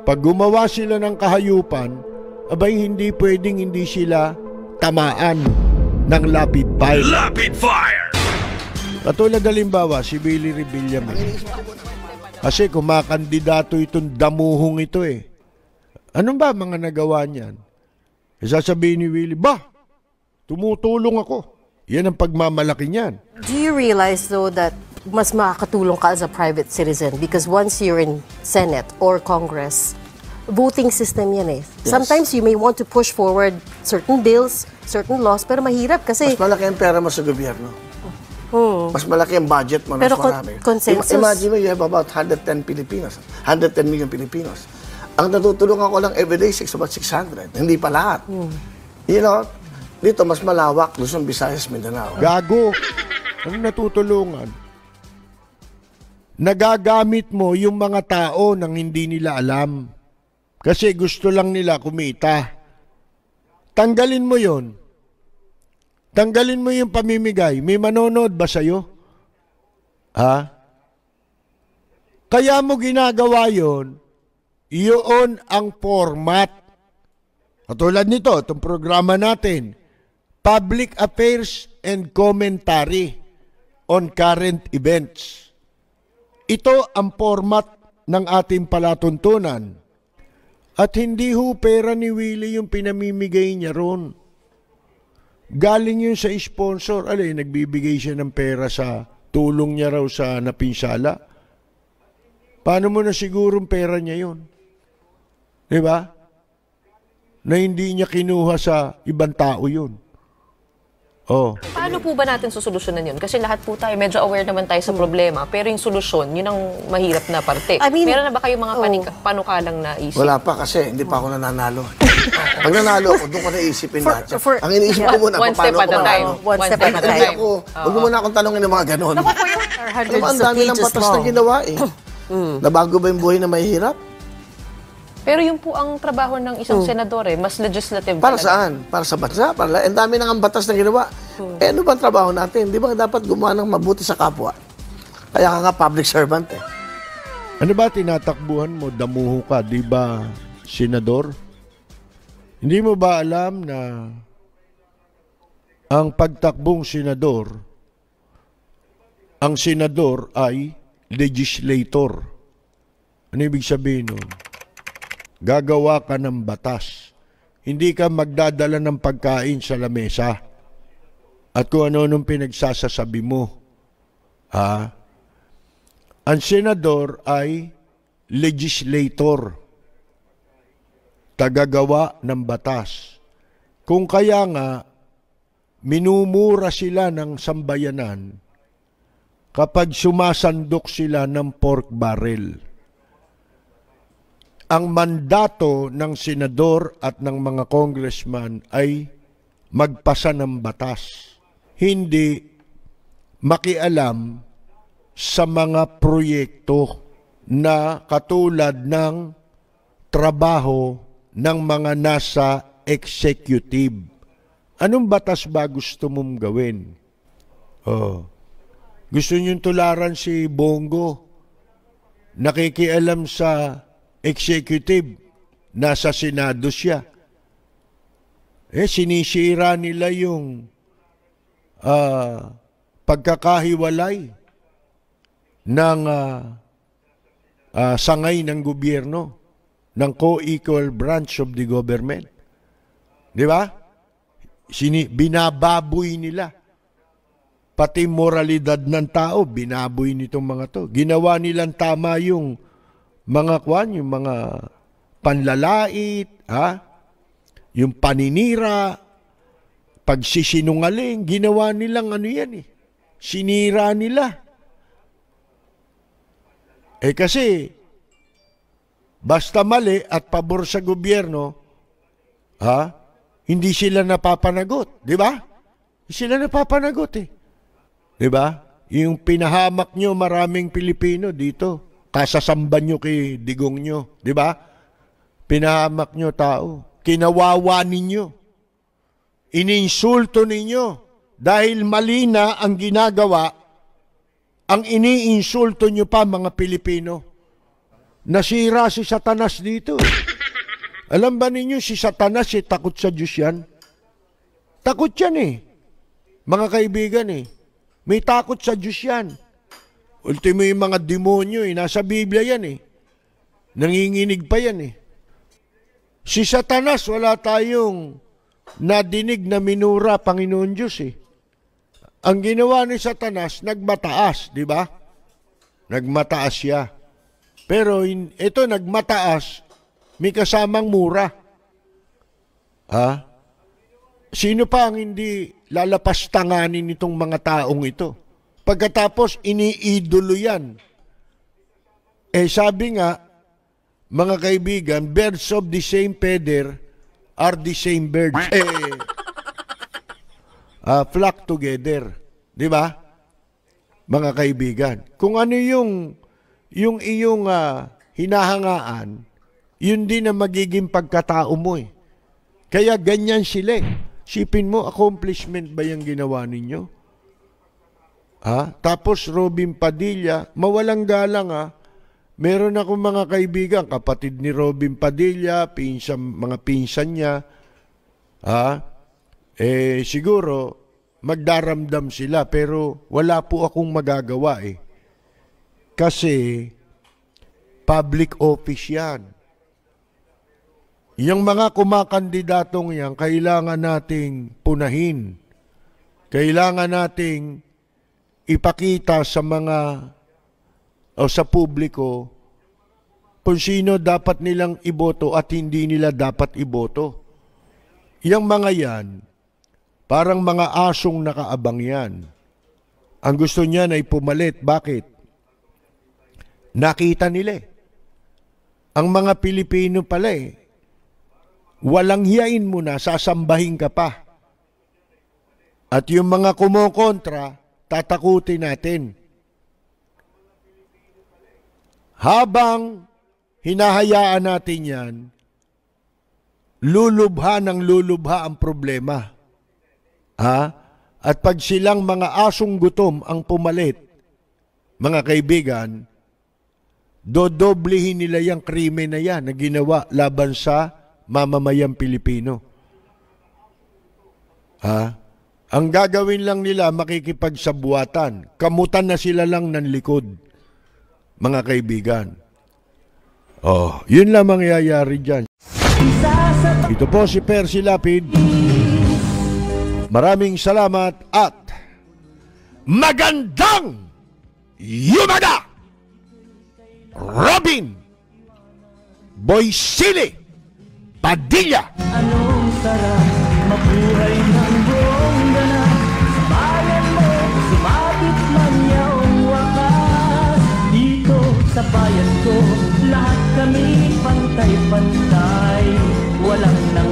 Pag gumawa sila ng kahayupan, abay hindi pwedeng hindi sila tamaan ng lapid fire. Lapid fire! Katulad halimbawa, si Willie Rebilla. Kasi kumakandidato itong damuhong ito eh. Anong ba mga nagawa niyan? Sasabihin ni Willie, tumutulong ako. Yan ang pagmamalaki niyan. Do you realize though that mas makakatulong ka as a private citizen because once you're in Senate or Congress, voting system yan eh. Yes. Sometimes you may want to push forward certain bills, certain laws, pero mahirap kasi... Mas malaki ang pera mo sa gobyerno. Mas malaki ang budget mo. Pero mas marami. Consensus... Imagine mo, you have about 110 Filipinos, 110 million Filipinos. Ang natutulungan ko lang everyday, about 600. Hindi pa lahat. You know, dito mas malawak, Luzon, Visayas, Mindanao. Gago. Anong natutulungan? Nagagamit mo yung mga tao nang hindi nila alam. Kasi gusto lang nila kumita. Tanggalin mo yon. Tanggalin mo yung pamimigay. May manonood ba sa'yo? Ha? Kaya mo ginagawa yon, iyon ang format. Katulad nito, itong programa natin, Public Affairs and Commentary on Current Events. Ito ang format ng ating palatuntunan. At hindi ho pera ni Willie yung pinamimigay niya ron. Galing yun sa sponsor. Nagbibigay siya ng pera sa tulong niya raw sa napinsala. Paano mo na sigurong pera niya yun? Diba? Na hindi niya kinuha sa ibang tao yun. Oh. Paano po ba natin susolusyonan yun? Kasi lahat po tayo, medyo aware naman tayo sa problema, pero yung solusyon, yun ang mahirap na parte. Meron na ba kayong mga panukalang naisip? Wala pa kasi, hindi pa ako nananalo. Pag nanalo ako, doon ko naisipin lahat. Ang iniisip ko muna, one step at a time. One step at a time. Huwag mo muna akong tanongin ng mga ganon. Ang dami ng batas na ginawa eh. Nabago ba yung buhay na mahihirap? Pero yun po ang trabaho ng isang senador mas legislative. Para saan? Para sa bansa? Ang dami ng batas na ginawa. Ano ba ang trabaho natin? Di ba dapat gumawa ng mabuti sa kapwa? Kaya ka nga public servant eh. Ano ba tinatakbuhan mo? Damuho ka, di ba, senador? Hindi mo ba alam na ang pagtakbong senador, ang senador ay legislator? Ano ibig sabihin nun? Gagawa ka ng batas. Hindi ka magdadala ng pagkain sa lamesa. At kung ano-anong pinagsasasabi mo. Ang senador ay legislator. Tagagawa ng batas. Kung kaya nga, minumura sila ng sambayanan kapag sumasandok sila ng pork barrel. Ang mandato ng senador at ng mga congressman ay magpasa ng batas. Hindi makialam sa mga proyekto na katulad ng trabaho ng mga nasa executive. Anong batas ba gusto mong gawin? Gusto niyong tularan si Bongo? Nakikialam sa executive, nasa Senado siya. Sinisira nila yung pagkakahiwalay ng sangay ng gobyerno, ng co-equal branch of the government. Di ba? Binababoy nila. Pati moralidad ng tao, binaboy nitong mga to. Ginawa nilang tama yung mga yung mga panlalait, yung paninira, pagsisinungaling, ginawa nilang yan eh. Sinira nila. Kasi, basta mali at pabor sa gobyerno, hindi sila napapanagot. Di ba? Hindi sila napapanagot eh. Di ba? Yung pinahamak nyo maraming Pilipino dito. Kasasamba nyo kay digong nyo. Di ba? Pinahamak nyo tao. Kinawawa ninyo. Ininsulto ninyo. Dahil mali na ang ginagawa, ang iniinsulto nyo pa mga Pilipino. Nasira si Satanas dito. Alam ba ninyo si Satanas takot sa Diyos yan? Takot yan mga kaibigan May takot sa Diyos yan. Ultimo yung mga demonyo nasa Biblia yan Nanginginig pa yan Si Satanas wala tayong nadinig na minura Panginoon Diyos Ang ginawa ni Satanas, nagmataas, di ba? Nagmataas siya. Pero ito nagmataas, may kasamang mura. Sino pa ang hindi lalapastanganin nitong mga taong ito? Pagkatapos, iniidolo yan. Sabi nga, mga kaibigan, birds of the same feather are the same birds. Flock together. Di ba? Mga kaibigan. Kung ano yung iyong hinahangaan, yun din ang magiging pagkatao mo Kaya ganyan sila Sipin mo, accomplishment ba yung ginawa ninyo? Tapos Robin Padilla, mawalang galang Meron akong mga kaibigan, kapatid ni Robin Padilla, mga pinsan niya. Siguro, magdaramdam sila, pero wala po akong magagawa Kasi, public office yan. Yung mga kumakandidatong yan, kailangan nating punahin. Kailangan nating ipakita sa mga o sa publiko kung sino dapat nilang iboto at hindi nila dapat iboto. Yung mga yan, parang mga asong nakaabang yan. Ang gusto niya ay pumalit. Bakit? Nakita nila Ang mga Pilipino pala walang hiyain mo na, sasambahin ka pa. At yung mga kumokontra, tatakutin natin. Habang hinahayaan natin yan, lulubha ng lulubha ang problema. At pag silang mga asong gutom ang pumalit, mga kaibigan, dodoblehin nila yung krimen na yan na ginawa laban sa mamamayang Pilipino. Ang gagawin lang nila, makikipagsabuatan. Kamutan na sila lang ng likod, mga kaibigan. Yun lang mangyayari dyan. Ito po si Percy Lapid. Maraming salamat at magandang yumaga! Robin Boisili Padilla. Anong sarap mabuhay ng buong ganap sa bayan mo, sumabit man yaong wakas. Dito sa bayan ko, lahat kami pantay-pantay, walang nang